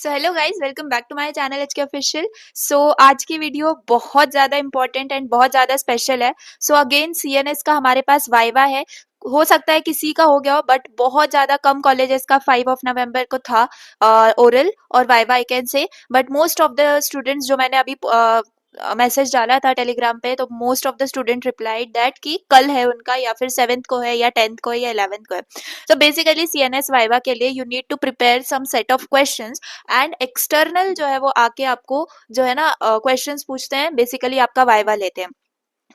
So hello guys, welcome back to my channel HK official. So आज की video बहुत ज़्यादा इंपॉर्टेंट एंड बहुत ज़्यादा स्पेशल है। सो अगेन सीएनएस का हमारे पास वाइवा है। हो सकता है किसी का हो गया हो, बट बहुत ज़्यादा कम कॉलेजेस का 5 नवंबर को था ओरल और viva I can say. But most of the students, जो मैंने अभी मैसेज डाला था टेलीग्राम पे, तो most of the student replied that कि कल है उनका, या फिर 7th को है, या 10th को है, या 11th को है। तो बेसिकली सीएनएस वाइवा के लिए you need to prepare some set of questions, and external जो है वो आके आपको जो है ना क्वेश्चंस पूछते हैं, बेसिकली आपका वाइवा लेते हैं।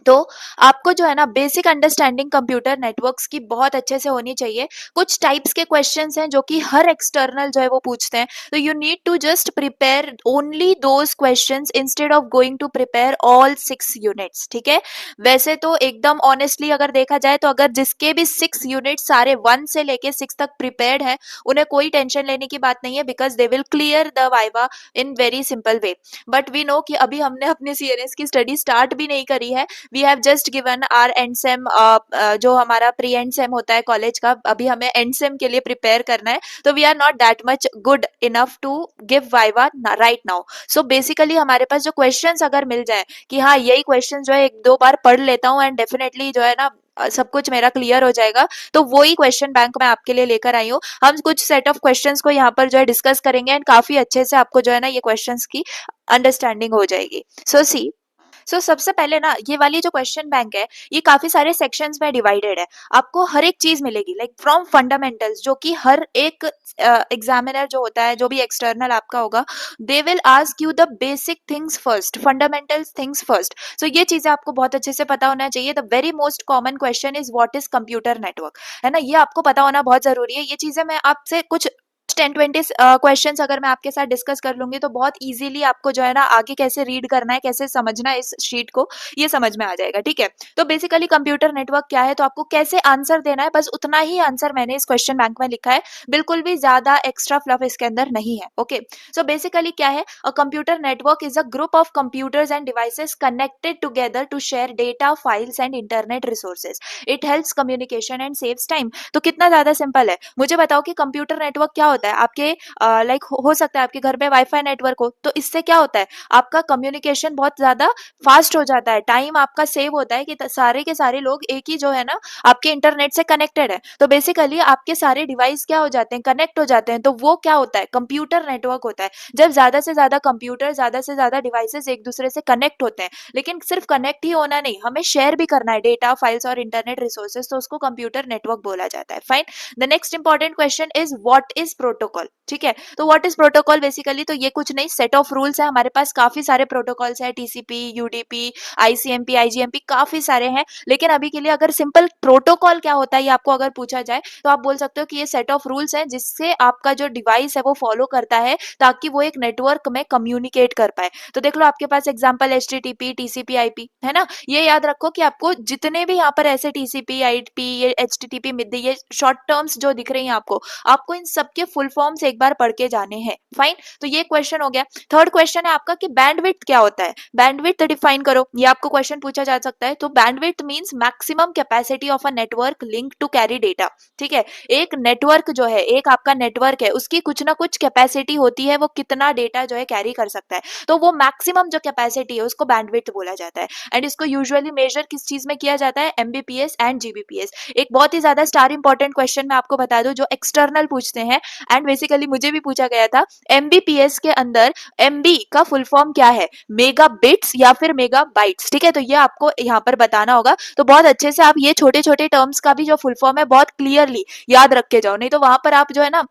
तो आपको जो है ना बेसिक अंडरस्टैंडिंग कंप्यूटर नेटवर्क्स की बहुत अच्छे से होनी चाहिए। कुछ टाइप्स के क्वेश्चंस हैं जो कि हर एक्सटर्नल जो है वो पूछते हैं, तो you need to just prepare only those questions instead of going to prepare all 6 units. ठीक है, वैसे तो एकदम ऑनेस्टली अगर देखा जाए, तो अगर जिसके भी 6 यूनिट सारे 1 से लेके 6 तक प्रिपेयर्ड है, उन्हें कोई टेंशन लेने की बात नहीं है, because they will clear the viva in very simple way. But we know कि अभी हमने अपने सीएनएस की स्टडी स्टार्ट भी नहीं करी है। We have just given R and same, जो हमारा प्री एंड सेम होता है कॉलेज का, अभी हमें एंड सेम के लिए प्रिपेयर करना है। तो we are not that much good enough to give viva right now. So basically हमारे पास जो क्वेश्चंस अगर मिल जाए कि हाँ यही क्वेश्चन जो है एक दो बार पढ़ लेता हूँ एंड डेफिनेटली जो है ना सब कुछ मेरा क्लियर हो जाएगा, तो वही क्वेश्चन बैंक मैं आपके लिए लेकर आई हूँ। हम कुछ सेट ऑफ क्वेश्चंस को यहाँ पर जो है डिस्कस करेंगे, एंड काफी अच्छे से आपको जो है ना ये क्वेश्चंस की अंडरस्टैंडिंग हो जाएगी। सबसे पहले ना ये वाली जो क्वेश्चन बैंक है, ये काफी सारे सेक्शंस में डिवाइडेड है। आपको हर एक चीज मिलेगी, लाइक फ्रॉम फंडामेंटल्स, जो कि हर एक एग्जामिनर जो होता है, जो भी एक्सटर्नल आपका होगा, they will ask you the basic things first, fundamentals things first. So ये चीजें आपको बहुत अच्छे से पता होना चाहिए। The very most common question is what is computer network, है ना, ये आपको पता होना बहुत जरूरी है। ये चीजें मैं आपसे कुछ 10-20 क्वेश्चंस अगर मैं आपके साथ डिस्कस कर लूंगी, तो बहुत इजीली आपको जो है ना आगे कैसे रीड करना है, कैसे समझना है इस शीट को, ये समझ में आ जाएगा। ठीक है, तो बेसिकली कंप्यूटर नेटवर्क क्या है, तो आपको कैसे आंसर देना है, बस उतना ही आंसर मैंने इस क्वेश्चन बैंक में लिखा है। बिल्कुल भी ज्यादा एक्स्ट्रा फ्लफ इसके अंदर नहीं है। ओके, सो बेसिकली क्या है, a computer network is a group of computers and devices connected together to share data, files and internet resources. It helps communication and saves time. तो कितना ज्यादा सिंपल है। मुझे बताओ कि कंप्यूटर नेटवर्क क्या होता है। आपके लाइक हो सकता है आपके घर पे वाईफाई नेटवर्क हो, तो इससे क्या होता है, आपका कम्युनिकेशन बहुत ज्यादा फास्ट हो जाता है, टाइम आपका सेव होता है कि सारे के सारे लोग एक ही जो है ना आपके इंटरनेट से कनेक्टेड है। तो बेसिकली आपके सारे डिवाइस क्या हो जाते हैं, कनेक्ट हो जाते हैं, तो वो क्या होता है, कंप्यूटर नेटवर्क होता है। जब ज्यादा से ज्यादा कंप्यूटर, ज्यादा से ज्यादा डिवाइसेस एक दूसरे से कनेक्ट होते हैं, लेकिन सिर्फ कनेक्ट ही होना नहीं, हमें शेयर भी करना है डेटा, फाइल्स और इंटरनेट रिसोर्सेज, तो उसको कंप्यूटर नेटवर्क बोला जाता है। Fine. The next important question is what is protocol. ठीक है, तो व्हाट इज प्रोटोकॉल, बेसिकली तो ये कुछ नहीं, सेट ऑफ रूल्स है। हमारे पास काफी सारे प्रोटोकॉल्स है, टीसीपी, यूडीपी, आईसीएमपी, आईजीएमपी, काफी सारे हैं। लेकिन अभी के लिए अगर सिंपल प्रोटोकॉल क्या होता है ये आपको अगर पूछा जाए, तो आप बोल सकते हो कि ये सेट ऑफ रूल्स है जिससे आपका जो डिवाइस है वो फॉलो करता है, ताकि वो एक नेटवर्क में कम्युनिकेट कर पाए। तो देख लो आपके पास एग्जाम्पल एचटीटीपी, टीसीपी, आईपी, है ना। ये याद रखो कि आपको जितने भी यहाँ पर ऐसे टीसीपी, आईपी, ये एचटीटीपी, मिड, ये शॉर्ट टर्म्स जो दिख रही हैं आपको इन सबके फुल फॉर्म्स एक बार पढ़ के जाने हैं। फाइन, तो ये क्वेश्चन हो गया। थर्ड क्वेश्चन है आपका कि बैंडविड्थ क्या होता है, बैंडविड्थ डिफाइन करो, ये आपको क्वेश्चन पूछा जा सकता है। तो bandwidth means maximum capacity of a network link to carry data. ठीक है, एक नेटवर्क जो है, एक आपका नेटवर्क है, उसकी कुछ ना कुछ कैपेसिटी होती है, वो कितना डेटा जो है कैरी कर सकता है, तो वो मैक्सिमम जो कैपेसिटी है उसको बैंडविड्थ बोला जाता है। एंड इसको यूजुअली मेजर किस चीज में किया जाता है, एमबीपीएस एंड जीबीपीएस। एक बहुत ही ज्यादा स्टार इंपॉर्टेंट क्वेश्चन मैं आपको बता दूं, जो एक्सटर्नल पूछते हैं, एंड बेसिकली मुझे भी पूछा गया था, एमबीपीएस के अंदर एमबी का फुल फॉर्म क्या है, मेगा बिट्स या फिर मेगा बाइट्स। ठीक है, तो ये आपको यहाँ पर बताना होगा। तो बहुत अच्छे से आप ये छोटे छोटे टर्म्स का भी जो फुल फॉर्म है बहुत क्लियरली याद रख के जाओ, नहीं तो वहां पर आप जो है ना,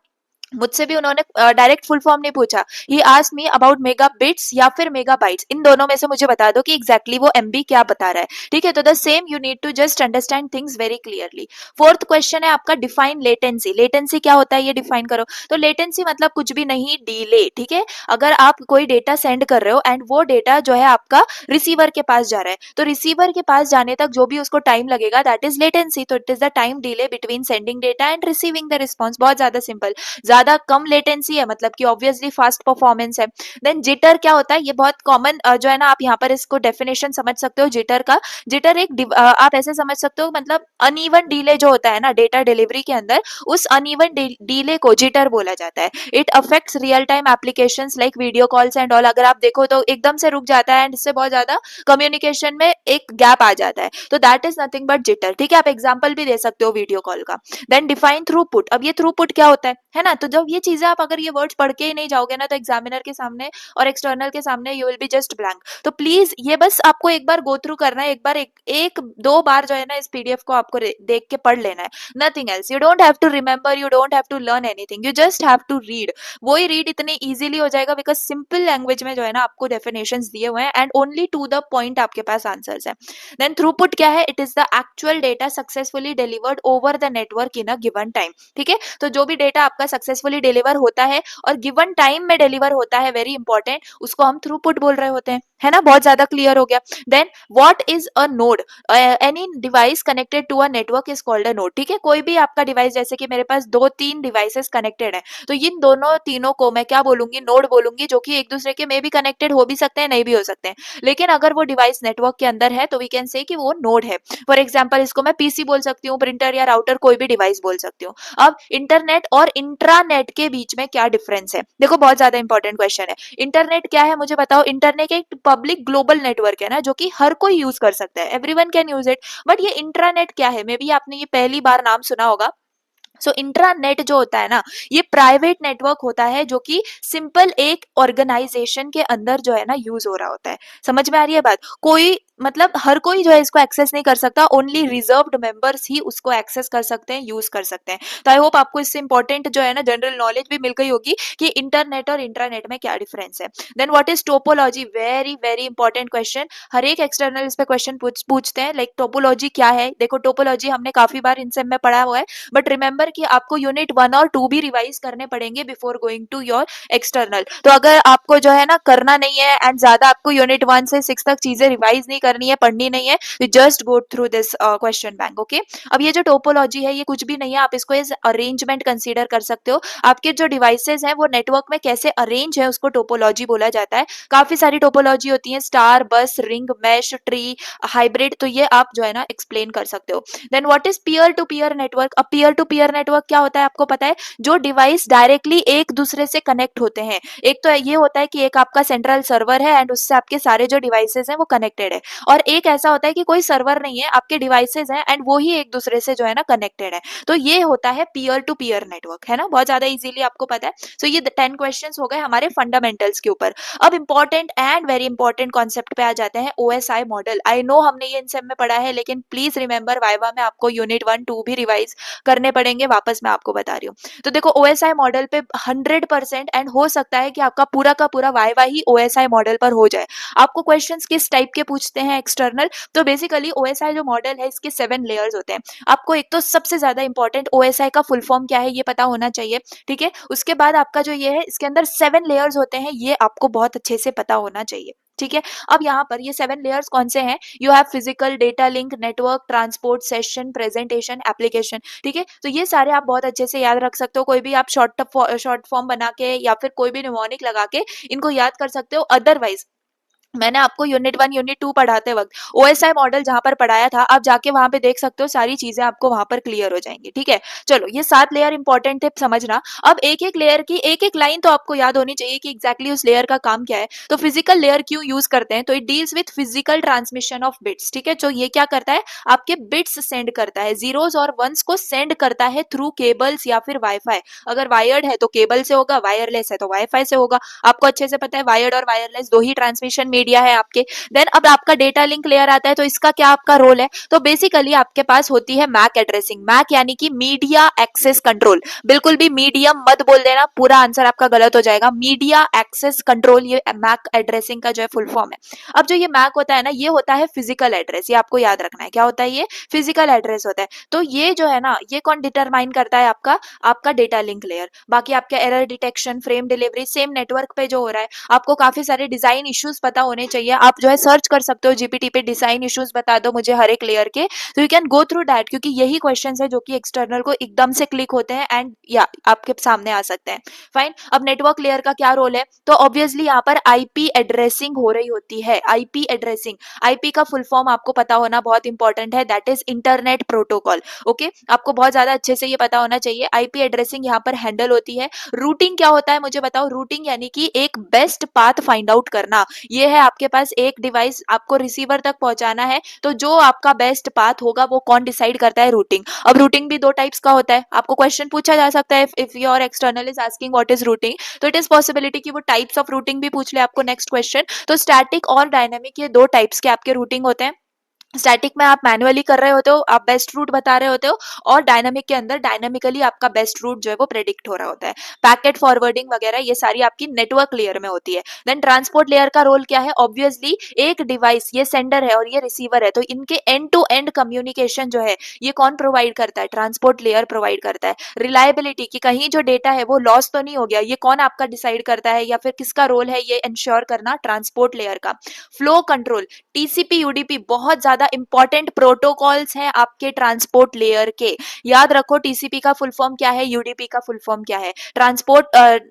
मुझसे भी उन्होंने डायरेक्ट फुल फॉर्म नहीं पूछा, he asked me about mega bits या फिर मेगा बाइट्स, इन दोनों में से मुझे बता दो कि एग्जैक्टली वो एमबी क्या बता रहा है। ठीक है, तो the same you need to just understand things very clearly. Fourth question है आपका डिफाइन लेटेंसी। लेटेंसी क्या होता है ये डिफाइन करो। तो लेटेंसी मतलब कुछ भी नहीं, डिले। ठीक है, अगर आप कोई डेटा सेंड कर रहे हो एंड वो डेटा जो है आपका रिसीवर के पास जा रहा है, तो रिसीवर के पास जाने तक जो भी उसको टाइम लगेगा, दैट इज लेटेंसी। तो it is the time delay between sending data and receiving the response. बहुत ज्यादा सिंपल। ज्यादा कम लेटेंसी है, मतलब कि ऑब्वियसली फास्ट परफॉर्मेंस है। देन जिटर क्या होता है, ये बहुत कॉमन जो है ना, आप यहाँ पर इसको डेफिनेशन समझ सकते हो जिटर का। जिटर एक आप ऐसे समझ सकते हो, मतलब अनइवन डीले जो होता है ना डेटा डिलीवरी के अंदर, उस अनइवन डीले को जिटर बोला जाता है। It affects real time applications like video calls and all. अगर आप देखो तो एकदम से रुक जाता है एंड इससे बहुत ज्यादा कम्युनिकेशन में एक गैप आ जाता है, तो that is nothing but jitter. ठीक है, आप एग्जांपल भी दे सकते हो वीडियो कॉल का। Then define throughput. अब ये थ्रूपुट क्या होता है ना, तो जब ये चीजें आप अगर ये वर्ड्स पढ़ के ही नहीं जाओगे ना, तो एग्जामिनर के सामने और एक्सटर्नल के सामने you will be just blank. तो प्लीज ये बस आपको एक बार गो थ्रू करना है, एक बार एक दो बार जो है ना इस पीडीएफ को आपको देख के पढ़ लेना है, nothing else. You don't have to remember, you don't have to learn anything, you just have to read. वो ही रीड इतने इजीली हो जाएगा बिकॉज सिंपल लैंग्वेज में जो है ना आपको डेफिनेशंस दिए हुए हैं and only to the point आपके पास आंसर्स है। देन थ्रूपुट क्या है, it is the actual data successfully delivered over the network in a given time. ठीक है, तो जो भी डेटा आपका सक्सेसफुली डिलीवर होता है और गिवन टाइम में डिलीवर होता है, वेरी इंपॉर्टेंट, उसको हम थ्रूपुट बोल रहे होते हैं, है ना। बहुत ज्यादा क्लियर हो गया। Then what is a node, any device connected to a network is called a node. ठीक है, कोई भी आपका डिवाइस, जैसे कि मेरे पास 2-3 डिवाइसेस कनेक्टेड है, तो इन दोनों तीनों को मैं क्या बोलूंगी, नोड बोलूंगी, जो कि एक दूसरे के में भी कनेक्टेड हो भी सकते हैं, नहीं भी हो सकते हैं, लेकिन अगर वो डिवाइस नेटवर्क के अंदर है तो वी कैन से कि वो नोड है। फॉर एग्जाम्पल इसको मैं पीसी बोल सकती हूँ, प्रिंटर या राउटर, कोई भी डिवाइस बोल सकती हूँ। अब इंटरनेट और इंट्रानेट के बीच में क्या डिफरेंस है, देखो बहुत ज्यादा इंपॉर्टेंट क्वेश्चन है। इंटरनेट क्या है मुझे बताओ। इंटरनेट एक पब्लिक ग्लोबल नेटवर्क है ना, जो कि हर कोई यूज कर सकता है, everyone can use it. But ये इंट्रानेट क्या है, मे बी आपने ये पहली बार नाम सुना होगा। सो इंट्रानेट जो होता है ना, ये प्राइवेट नेटवर्क होता है, जो कि सिंपल एक ऑर्गेनाइजेशन के अंदर जो है ना यूज हो रहा होता है। समझ में आ रही है बात, कोई मतलब हर कोई जो है इसको एक्सेस नहीं कर सकता, ओनली रिजर्व्ड मेंबर्स ही उसको एक्सेस कर सकते हैं, यूज कर सकते हैं। तो आई होप आपको इससे इंपॉर्टेंट जो है ना जनरल नॉलेज भी मिल गई होगी कि इंटरनेट और इंट्रानेट में क्या डिफरेंस है। Then what is topology, very very important question, हर एक एक्सटर्नल इस पे क्वेश्चन पूछते हैं, लाइक टोपोलॉजी क्या है। देखो टोपोलॉजी हमने काफी बार इन सब में पढ़ा हुआ है, बट रिमेंबर कि आपको यूनिट 1 और 2 भी रिवाइज करने पड़ेंगे before going to your external. तो अगर आपको जो है ना करना नहीं है एंड ज्यादा आपको यूनिट 1 से 6 तक चीजें रिवाइज नहीं करनी है, पढ़नी नहीं है, तो just go through this question bank. Okay, अब ये जो टोपोलॉजी है ये कुछ भी नहीं है, आप इसको एज अरेंजमेंट कंसीडर कर सकते हो। आपके जो डिवाइसेस हैं वो नेटवर्क में कैसे अरेंज है उसको टोपोलॉजी बोला जाता है। काफी सारी टोपोलॉजी होती है, स्टार, बस, रिंग, मैश, ट्री, हाइब्रिड, तो ये आप जो है ना एक्सप्लेन कर सकते हो। Then what is peer to peer network. अब पीयर टू पीयर नेटवर्क क्या होता है आपको पता है, जो डिवाइस डायरेक्टली एक दूसरे से कनेक्ट होते हैं। एक तो ये होता है कि एक आपका सेंट्रल सर्वर है एंड उससे आपके सारे जो डिवाइसेस हैं वो कनेक्टेड है, और एक ऐसा होता है कि कोई सर्वर नहीं है, आपके डिवाइसेस हैं एंड वो ही एक दूसरे से जो है ना कनेक्टेड है। तो ये होता है पीयर टू पीयर नेटवर्क, है ना, बहुत ज्यादा इजीली आपको पता है। सो ये 10 क्वेश्चंस हो गए हमारे फंडामेंटल्स के ऊपर। अब important and very important concept पे आ जाते हैं, ओएसआई मॉडल। आई नो हमने ये इन सब में पढ़ा है, लेकिन प्लीज रिमेंबर वाइवा में आपको यूनिट 1-2 भी रिवाइज करने पड़ेंगे, वापस मैं आपको बता रही हूँ। तो देखो ओएसआई मॉडल पे 100% एंड हो सकता है कि आपका पूरा का पूरा वाइवा ही ओएसआई मॉडल पर हो जाए। आपको क्वेश्चंस किस टाइप के पूछते हैं एक्सटर्नल, तो बेसिकली ओएसआई जो मॉडल है इसके 7 लेयर्स होते हैं। आपको एक तो सबसे ज्यादा इंपॉर्टेंट ओएसआई का फुल फॉर्म क्या है ये पता होना चाहिए। ठीक है, उसके बाद आपका जो ये है इसके अंदर 7 लेयर्स होते हैं, ये आपको बहुत अच्छे से पता होना चाहिए। ठीक है, अब यहाँ पर ये 7 लेयर्स कौन से हैं, you have physical, data link, network, transport, session, presentation, application. ठीक है, तो ये सारे आप बहुत अच्छे से याद रख सकते हो, कोई भी आप शॉर्ट फॉर्म बना के या फिर कोई भी निमोनिक लगा के इनको याद कर सकते हो। अदरवाइज मैंने आपको यूनिट 1 यूनिट 2 पढ़ाते वक्त ओएसआई मॉडल जहां पर पढ़ाया था, आप जाके वहां पे देख सकते हो, सारी चीजें आपको वहां पर क्लियर हो जाएंगी। ठीक है, चलो ये 7 लेयर इंपॉर्टेंट टिप समझना। अब एक एक लेयर की एक एक लाइन तो आपको याद होनी चाहिए कि एग्जैक्टली उस लेयर का काम क्या है। तो फिजिकल लेयर क्यों यूज करते हैं, तो it deals with physical transmission of bits. ठीक है, तो ये क्या करता है, आपके बिट्स सेंड करता है, जीरोस और वंस को सेंड करता है थ्रू केबल्स या फिर वाईफाई। अगर वायर्ड है तो केबल से होगा, वायरलेस है तो वाईफाई से होगा। आपको अच्छे से पता है वायर्ड और वायरलेस दो ही ट्रांसमिशन मीडिया है आपके। देन अब आपका डेटा लिंक लेयर आता है, तो इसका क्या आपका रोल है, तो बेसिकली आपके पास होती है मैक एड्रेसिंग। मैक यानी कि मीडिया एक्सेस कंट्रोल, बिल्कुल भी मीडियम मत बोल देना, पूरा आंसर आपका गलत हो जाएगा। मीडिया एक्सेस कंट्रोल ये मैक एड्रेसिंग का जो है फुल फॉर्म है। अब जो ये मैक होता है ना, ये होता है फिजिकल एड्रेस, ये आपको याद रखना है, क्या होता है ये फिजिकल एड्रेस होता है। तो ये जो है ना, ये कौन डिटरमाइन करता है, आपका आपका डेटा लिंक लेयर। बाकी आपका error detection, frame delivery same network पे जो हो रहा है। आपको काफी सारे डिजाइन इश्यूज पता होने होने चाहिए। आप जो है सर्च कर सकते हो जीपीटी पे, डिजाइन इश्यूज बता दो मुझे हर एक लेयर के, तो you can go through that, क्योंकि यही क्वेश्चंस है जो कि एक्सटर्नल को एकदम से क्लिक होते हैं एंड या आपके सामने आ सकते हैं। फाइन। अब नेटवर्क लेयर का क्या रोल है, तो ऑब्वियसली यहाँ पर आईपी एड्रेसिंग हो रही होती है। आईपी एड्रेसिंग, आईपी का फुल फॉर्म आपको पता होना बहुत इंपॉर्टेंट है, that is internet protocol. Okay, आपको बहुत ज्यादा अच्छे से ये पता होना चाहिए। आईपी एड्रेसिंग यहाँ पर हैंडल होती है। रूटिंग क्या होता है मुझे बताओ। रूटिंग यानी कि एक बेस्ट पाथ फाइंड आउट करना। ये है आपके पास एक डिवाइस, आपको रिसीवर तक पहुंचाना है, तो जो आपका बेस्ट पाथ होगा वो कौन डिसाइड करता है, रूटिंग। अब रूटिंग भी दो टाइप्स का होता है, आपको क्वेश्चन पूछा जा सकता है if your external is asking what is routing, तो इट इज पॉसिबिलिटी कि वो टाइप्स ऑफ रूटिंग भी पूछ ले आपको नेक्स्ट क्वेश्चन। तो स्टैटिक और डायनेमिक, ये दो टाइप्स के आपके रूटिंग होते हैं। स्टैटिक में आप मैनुअली कर रहे होते हो, आप बेस्ट रूट बता रहे होते हो, और डायनामिक के अंदर डायनामिकली आपका बेस्ट रूट जो है वो प्रेडिक्ट हो रहा होता है। पैकेट फॉरवर्डिंग वगैरह ये सारी आपकी नेटवर्क लेयर में होती है। देन ट्रांसपोर्ट लेयर का रोल क्या है, ऑब्वियसली एक डिवाइस, ये सेंडर है और ये रिसीवर है, तो इनके एंड टू एंड कम्युनिकेशन जो है ये कौन प्रोवाइड करता है, ट्रांसपोर्ट लेयर प्रोवाइड करता है। रिलायबिलिटी की कहीं जो डेटा है वो लॉस तो नहीं हो गया, ये कौन आपका डिसाइड करता है या फिर किसका रोल है ये इंश्योर करना, ट्रांसपोर्ट लेयर का। फ्लो कंट्रोल, टीसीपी यूडीपी बहुत ज्यादा इंपॉर्टेंट प्रोटोकॉल्स हैं आपके ट्रांसपोर्ट लेयर के। याद रखो टीसीपी का फुल फॉर्म क्या है, यूडीपी का फुल फॉर्म क्या है, ट्रांसपोर्ट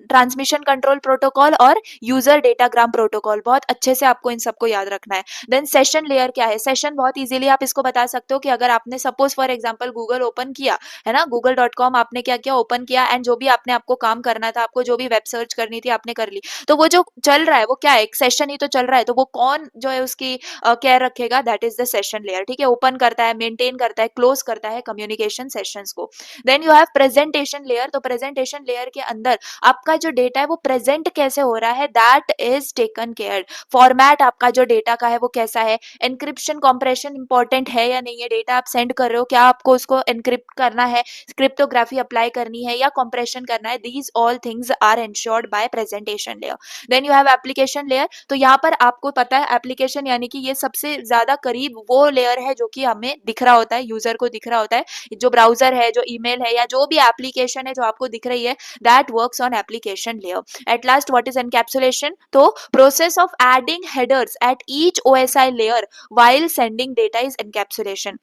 ट्रांसमिशन कंट्रोल प्रोटोकॉल और यूजर डेटाग्राम प्रोटोकॉल। बहुत अच्छे से आपको इन सबको याद रखना है। देन सेशन लेयर क्या है, सेशन बहुत इजीली आप इसको बता सकते हो कि अगर आपने suppose for example Google open किया है ना, google.com आपने क्या किया, ओपन किया, एंड जो भी आपने आपको काम करना था, आपको जो भी वेब सर्च करनी थी आपने कर ली, तो वो जो चल रहा है वो क्या है, एक सेशन ही तो चल रहा है, तो वो कौन जो है उसकी केयर रखेगा, that is the session layer. ठीक है, ओपन करता है, मेंटेन करता है, क्लोज करता है कम्युनिकेशन सेशंस को। Then you have presentation layer, तो प्रेजेंटेशन लेयर के अंदर आपका जो डेटा है वो प्रेजेंट कैसे हो रहा है, that is taken care. Format आपका जो डेटा का है वो कैसा है, एनक्रिप्शन कॉम्प्रेशन इंपॉर्टेंट है या नहीं है, डेटा आप सेंड कर रहे हो क्या आपको उसको एनक्रिप्ट करना है, क्रिप्टोग्राफी अप्लाई करनी है या कॉम्प्रेशन करना है, these all things are ensured by presentation layer. Then you have application layer, तो यहाँ पर आपको पता है एप्लीकेशन यानी कि ये सबसे ज्यादा करीब वो लेयर है जो कि हमें दिख रहा होता है, यूजर को दिख रहा होता है, जो ब्राउजर है, जो ईमेल है, या जो भी एप्लीकेशन है जो आपको दिख रही है, that works on application layer. At last what is encapsulation, तो process of adding headers at each OSI layer while sending data is encapsulation.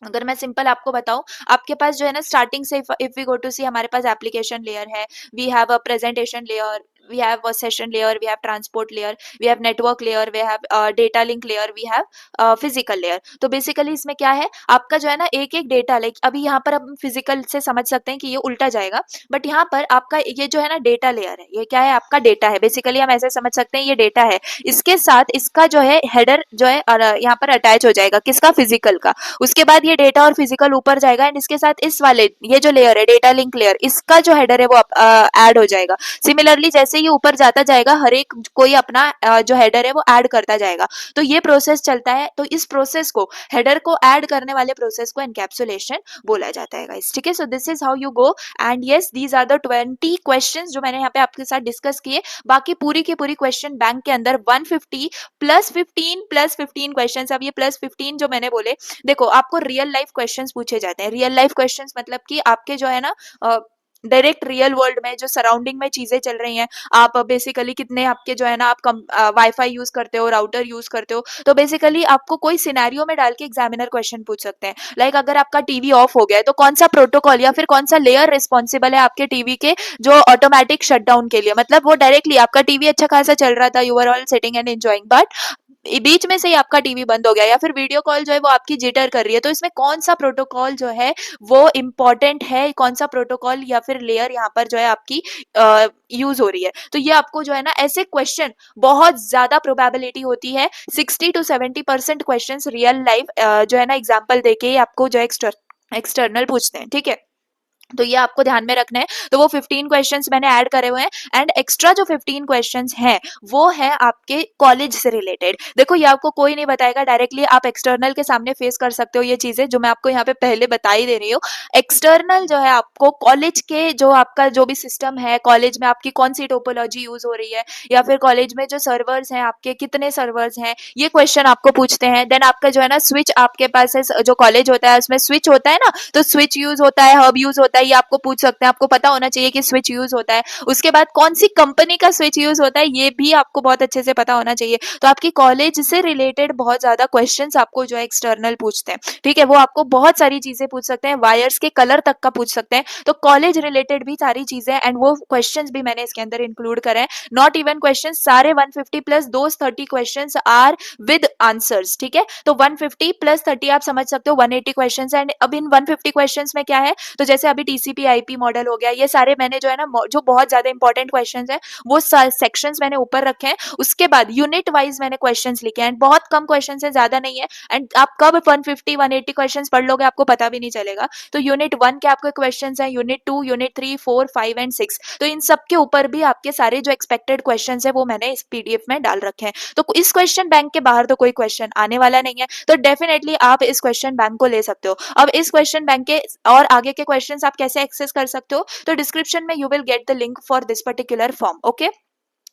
अगर मैं सिंपल आपको बताऊं, आपके पास जो है ना स्टार्टिंग से if we go to see, हमारे पास एप्लीकेशन लेयर है, we have a presentation layer, we have a session layer, we have transport layer, we have network layer, we have data link layer, we have physical layer। तो basically इसमें क्या है, आपका जो है ना एक एक डेटा, लाइक अभी यहाँ पर हम फिजिकल से समझ सकते हैं कि ये उल्टा जाएगा, बट यहाँ पर आपका ये जो है ना डेटा लेयर है, ये क्या है, आपका डेटा है, बेसिकली हम ऐसे समझ सकते हैं ये डेटा है, इसके साथ इसका जो है हेडर जो है यहाँ पर अटैच हो जाएगा, किसका, फिजिकल का। उसके बाद ये डेटा और फिजिकल ऊपर जाएगा, एंड इसके साथ इस वाले ये जो लेयर है डेटा लिंक लेयर, इसका जो हेडर है वो ऐड हो जाएगा। सिमिलरली जैसे ये ऊपर जाता जाएगा, हर एक कोई अपना जो हेडर है वो ऐड करता जाएगा, तो ये प्रोसेस चलता है। तो इस प्रोसेस को, हेडर को ऐड करने वाले प्रोसेस को एनकैप्सुलेशन बोला जाता है गाइस। ठीक है, so this is how you go, and yes these are the 20 questions जो मैंने यहाँ पे आपके साथ डिस्कस किए। बाकी पूरी की पूरी क्वेश्चन बैंक के अंदर 150 +15 क्वेश्चन। अब ये +15 जो मैंने बोले, देखो आपको रियल लाइफ क्वेश्चंस पूछे जाते हैं। रियल लाइफ क्वेश्चंस मतलब कि आपके जो है ना डायरेक्ट रियल वर्ल्ड में जो सराउंडिंग में चीजें चल रही हैं, आप बेसिकली कितने आपके जो है ना आप वाईफाई यूज करते हो, राउटर यूज करते हो, तो बेसिकली आपको कोई सिनेरियो में डाल के एग्जामिनर क्वेश्चन पूछ सकते हैं। लाइक अगर आपका टीवी ऑफ हो गया है तो कौन सा प्रोटोकॉल या फिर कौन सा लेयर रिस्पॉन्सिबल है आपके टीवी के जो ऑटोमेटिक शटडाउन के लिए, मतलब वो डायरेक्टली आपका टीवी अच्छा खासा चल रहा था, you are all sitting and enjoying, but बीच में से ही आपका टीवी बंद हो गया, या फिर वीडियो कॉल जो है वो आपकी जिटर कर रही है, तो इसमें कौन सा प्रोटोकॉल जो है वो इम्पोर्टेंट है, कौन सा प्रोटोकॉल या फिर लेयर यहाँ पर जो है आपकी यूज हो रही है। तो ये आपको जो है ना ऐसे क्वेश्चन बहुत ज्यादा प्रोबेबिलिटी होती है, 60 to 70% क्वेश्चन रियल लाइफ जो है ना एग्जाम्पल देके आपको जो एक्सटर्नल पूछते हैं। ठीक है, तो ये आपको ध्यान में रखना है। तो वो 15 क्वेश्चंस मैंने ऐड करे हुए हैं, एंड एक्स्ट्रा जो 15 क्वेश्चंस हैं वो है आपके कॉलेज से रिलेटेड। देखो ये आपको कोई नहीं बताएगा डायरेक्टली, आप एक्सटर्नल के सामने फेस कर सकते हो ये चीजें जो मैं आपको यहाँ पे पहले बता ही दे रही हूँ। एक्सटर्नल जो है आपको कॉलेज के जो आपका जो भी सिस्टम है, कॉलेज में आपकी कौन सी टोपोलॉजी यूज हो रही है, या फिर कॉलेज में जो सर्वर्स हैं आपके कितने सर्वर्स हैं, ये क्वेश्चन आपको पूछते हैं। देन आपका जो है ना स्विच आपके पास है, जो कॉलेज होता है उसमें स्विच होता है ना, तो स्विच यूज होता है, हब यूज होता है, होता है ये आपको पूछ सकते हैं, आपको पता होना चाहिए कि स्विच यूज होता है। उसके बाद कौन सी कंपनी का स्विच यूज होता है ये भी आपको बहुत अच्छे से पता होना चाहिए। तो आपकी कॉलेज से रिलेटेड बहुत ज्यादा क्वेश्चंस आपको जो है एक्सटर्नल पूछते हैं, ठीक है, वो आपको बहुत सारी चीजें पूछ सकते हैं, वायर्स के कलर तक का पूछ सकते हैं। तो कॉलेज रिलेटेड भी सारी चीजें एंड वो क्वेश्चंस भी मैंने इसके अंदर इंक्लूड करे हैं। नॉट इवन क्वेश्चन, सारे 150 plus those 30 questions are with answers, ठीक है। तो 150 प्लस 30 आप समझ सकते हो 180 क्वेश्चंस। एंड अब इन 150 क्वेश्चंस में क्या है, तो जैसे अभी टीसीपी आईपी मॉडल हो गया, ये सारे मैंने जो है ना जो बहुत ज्यादा इंपॉर्टेंट क्वेश्चंस है वो सेक्शंस मैंने ऊपर रखे हैं। उसके बाद यूनिट वाइज मैंने क्वेश्चंस लिखे हैं, बहुत कम क्वेश्चंस है, ज्यादा नहीं है। एंड आप कब 150 180 क्वेश्चंस पढ़ लोगे आपको पता भी नहीं चलेगा। तो यूनिट 1 के आपके क्वेश्चंस हैं, यूनिट 2, यूनिट 3, 4, 5 एंड 6, तो इन सब के ऊपर भी आपके सारे जो एक्सपेक्टेड क्वेश्चंस है वो मैंने इस पीडीएफ में डाल रखे हैं। तो इस क्वेश्चन बैंक के बाहर तो कोई क्वेश्चन आने वाला नहीं है, तो डेफिनेटली आप इस क्वेश्चन बैंक को ले सकते हो। अब इस क्वेश्चन बैंक के और आगे के क्वेश्चंस आप कैसे एक्सेस कर सकते हो, तो डिस्क्रिप्शन में you will get the link for this particular form, okay.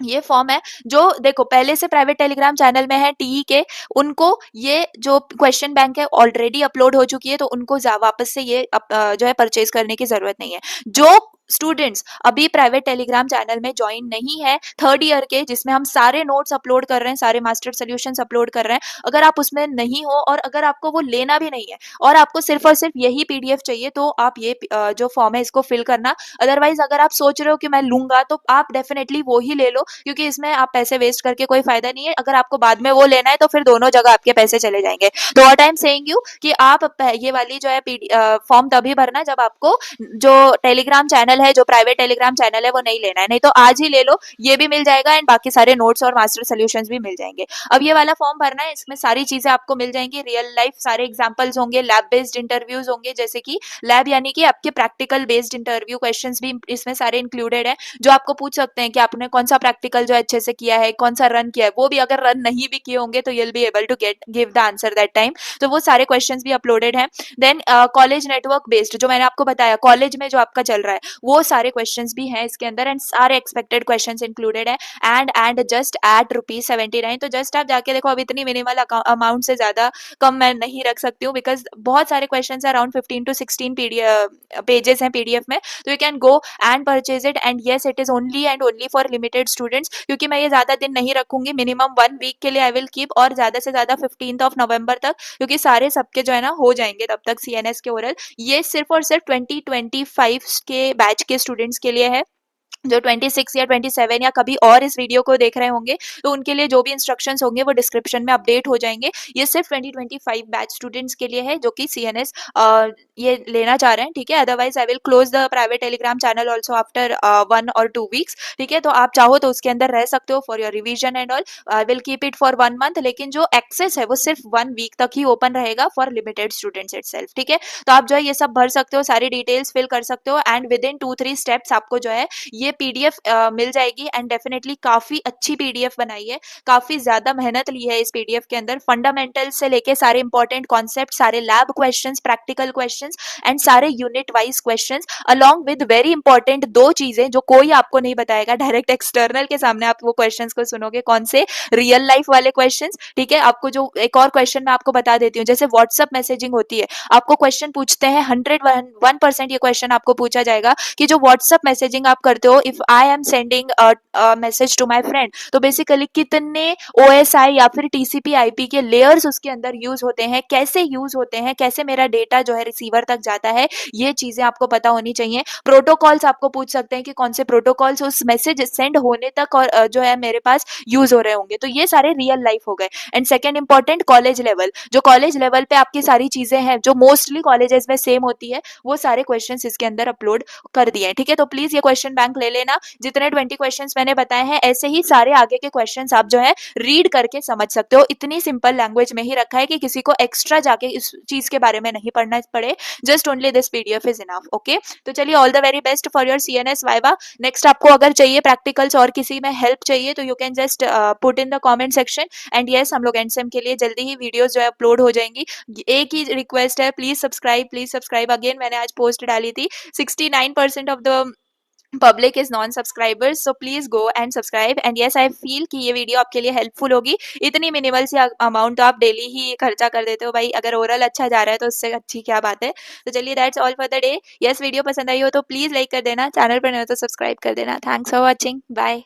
ये फॉर्म है जो देखो पहले से प्राइवेट टेलीग्राम चैनल में है टीई के, उनको ये जो क्वेश्चन बैंक है ऑलरेडी अपलोड हो चुकी है, तो उनको वापस से ये जो है परचेज करने की जरूरत नहीं है। जो स्टूडेंट्स अभी प्राइवेट टेलीग्राम चैनल में ज्वाइन नहीं है थर्ड ईयर के, जिसमें हम सारे नोट्स अपलोड कर रहे हैं, सारे मास्टर सॉल्यूशंस अपलोड कर रहे हैं, अगर आप उसमें नहीं हो और अगर आपको वो लेना भी नहीं है और आपको सिर्फ और सिर्फ यही पीडीएफ चाहिए, तो आप ये जो फॉर्म है इसको फिल करना। अदरवाइज अगर आप सोच रहे हो कि मैं लूंगा, तो आप डेफिनेटली वो ही ले लो, क्योंकि इसमें आप पैसे वेस्ट करके कोई फायदा नहीं है। अगर आपको बाद में वो लेना है तो फिर दोनों जगह आपके पैसे चले जाएंगे। तो what I am saying you कि आप ये वाली जो है फॉर्म तभी भरना जब आपको जो टेलीग्राम चैनल है, जो प्राइवेट टेलीग्राम चैनल है, वो नहीं लेना है। नहीं तो आज ही ले लो, ये भी मिल जाएगा एंड बाकी सारे नोट्स और मास्टर सोल्यूशंस भी मिल जाएंगे। अब ये वाला फॉर्म भरना है, इसमें सारी चीजें आपको मिल जाएंगी, रियल लाइफ सारे एग्जांपल्स होंगे, लैब बेस्ड इंटरव्यूज होंगे, जैसे कि लैब यानी कि आपके प्रैक्टिकल बेस्ड इंटरव्यू क्वेश्चंस भी इसमें सारे इंक्लूडेड है, जो आपको पूछ सकते हैं कि आपने कौन सा प्रैक्टिकल जो अच्छे से किया है, कौन सा रन किया है। वो भी अगर रन नहीं भी किए होंगे तो you'll be able to get give the answer that time. तो वो सारे क्वेश्चंस भी अपलोडेड हैं। देन कॉलेज नेटवर्क बेस्ड, जो मैंने आपको बताया कॉलेज में जो आपका चल रहा है, वो सारे क्वेश्चंस भी हैं इसके अंदर एंड सारे एक्सपेक्टेड क्वेश्चंस इंक्लूडेड है। एंड जस्ट एट ₹79, तो जस्ट आप जाके देखो। अब इतनी मिनिमल अमाउंट से ज्यादा कम मैं नहीं रख सकती हूँ, बिकॉज बहुत सारे क्वेश्चन है, अराउंड 15 to 16 पेजेस हैं पीडीएफ में, तो you can go and purchase it. And yes, it is only and only for limited students, क्योंकि मैं ये ज्यादा दिन नहीं रखूंगी, मिनिमम 1 वीक के लिए आई विल कीप, और ज्यादा से ज्यादा 15 नवंबर तक, क्योंकि सारे सबके जो है ना हो जाएंगे तब तक सीएनएस के ओरल। ये सिर्फ और सिर्फ 2025 के बैच के स्टूडेंट्स के लिए है, जो 26 या 27 या कभी और इस वीडियो को देख रहे होंगे, तो उनके लिए जो भी इंस्ट्रक्शंस होंगे वो डिस्क्रिप्शन में अपडेट हो जाएंगे। ये सिर्फ 2025 बैच स्टूडेंट्स के लिए है जो कि सीएनएस ये लेना चाह रहे हैं, ठीक है। Otherwise I will close the private Telegram channel also after 1 or 2 weeks, ठीक है। तो आप चाहो तो उसके अंदर रह सकते हो for your revision and all. I will keep it for 1 month, लेकिन जो एक्सेस है वो सिर्फ 1 वीक तक ही ओपन रहेगा फॉर लिमिटेड स्टूडेंट्स इटसेल्फ, ठीक है। तो आप जो है ये सब भर सकते हो, सारी डिटेल्स फिल कर सकते हो, एंड विद इन 2-3 स्टेप्स आपको जो है ये पीडीएफ मिल जाएगी। एंड डेफिनेटली काफी अच्छी पीडीएफ बनाई है, काफी ज्यादा मेहनत ली है इस पीडीएफ के अंदर, फंडामेंटल से लेके सारे इंपॉर्टेंट कॉन्सेप्ट, सारे lab questions, practical questions and सारे unit wise questions, along with very important 2 चीजें जो कोई आपको नहीं बताएगा, डायरेक्ट एक्सटर्नल के सामने आप वो क्वेश्चंस को सुनोगे। कौन से? रियल लाइफ वाले क्वेश्चंस, ठीक है। आपको जो एक और क्वेश्चन मैं आपको बता देती हूँ, जैसे व्हाट्सएप मैसेजिंग होती है, आपको क्वेश्चन पूछते हैं 101% ये क्वेश्चन आपको पूछा जाएगा कि जो व्हाट्सएप मैसेजिंग आप करते हो, if I am sending message to my friend, तो बेसिकली कितने ओएसआई या फिर टीसीपी आईपी के लेयर्स उसके अंदर यूज होते हैं, कैसे यूज होते हैं, कैसे मेरा डेटा जो है रिसीवर तक जाता है, ये चीजें आपको पता होनी चाहिए। प्रोटोकॉल्स आपको पूछ सकते हैं कि कौन से प्रोटोकॉल्स उस मैसेज सेंड होने तक और जो है मेरे पास यूज हो रहे होंगे, तो ये सारे रियल लाइफ हो गए। And second important, college level, जो कॉलेज लेवल पे आपकी सारी चीजें हैं जो मोस्टली कॉलेजेस में सेम होती है, वो सारे क्वेश्चंस इसके अंदर अपलोड कर दिए हैं, ठीक है। तो प्लीज ये क्वेश्चन बैंक ले लेना। जितने 20 क्वेश्चंस मैंने बताए हैं, ऐसे ही सारे आगे के क्वेश्चंस आप जो है रीड करके समझ सकते हो। इतनी सिंपल लैंग्वेज में ही रखा है कि किसी को एक्स्ट्रा जाके इस चीज के बारे में नहीं पढ़ना पड़े, just only this PDF is enough, okay. तो चलिए, all the very best for your CNS viva. Next आपको अगर चाहिए प्रैक्टिकल्स और किसी में हेल्प चाहिए, तो you can just put in the comment section. And yes, हम लोग एंडसेम के लिए जल्दी ही वीडियोस जो है अपलोड हो जाएंगी। एक ही रिक्वेस्ट है, please subscribe, please subscribe. Again मैंने आज पोस्ट डाली थी, 69% of the public is non subscribers, so please go and subscribe. And yes, I feel कि ये वीडियो आपके लिए हेल्पफुल होगी। इतनी मिनिमल सी अमाउंट तो आप डेली ही खर्चा कर देते हो भाई, अगर ओरल अच्छा जा रहा है तो उससे अच्छी क्या बात है। तो चलिए, that's all for the day. Yes, video पसंद आई हो तो प्लीज लाइक कर देना, चैनल पर नहीं हो तो सब्सक्राइब कर देना। Thanks for watching, bye.